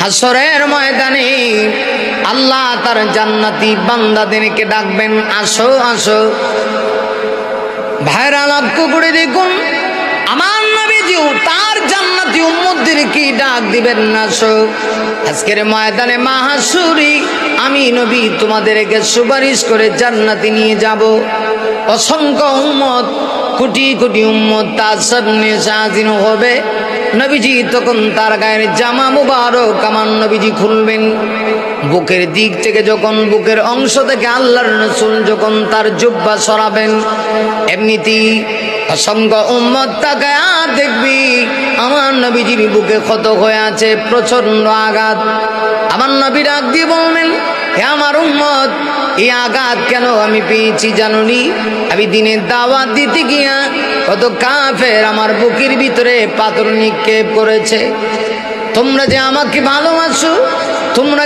হাসরের ময়দানে আল্লাহ তার জান্নাতি বান্দাদেরকে ডাকবেন, আসো আসো। ভাইরা লক্ষ্য করে দেখুন, আমার নবীজিও তার জান্নাতি উম্মতদেরকে ডাক দিবেন, আসো। আজকের ময়দানে মাহাশুরি আমি নবী তোমাদেরকে সুপারিশ করে জান্নাতে নিয়ে যাব। অসংখ্য উম্মত, কোটি কোটি উম্মত তার সামনে হাজির হবে। নবীজি তখন তার গায়ের জামা মুবারক আমার নবীজি খুলবেন। বুকের দিক থেকে যখন, বুকের অংশ থেকে আল্লাহর রাসূল যখন তার জুব্বা সরাবেন, এমনিতেই অসংখ্য উম্মত তাকায়া দেখবি আমার নবীজির বুকে ক্ষত হয়ে আছে, প্রচন্ড আঘাত। আমার নবী ডাক দিয়ে বলবেন, হে আমার উম্মত, এই আঘাত কেন আমি পেয়েছি জানুনি? আমি দিনের দাওয়াত দিতে গিয়া কত কাফের আমার বুকের ভিতরে পাথর নিক্ষেপ করেছে। তোমরা যে আমাকে ভালোবাসো, তোমরা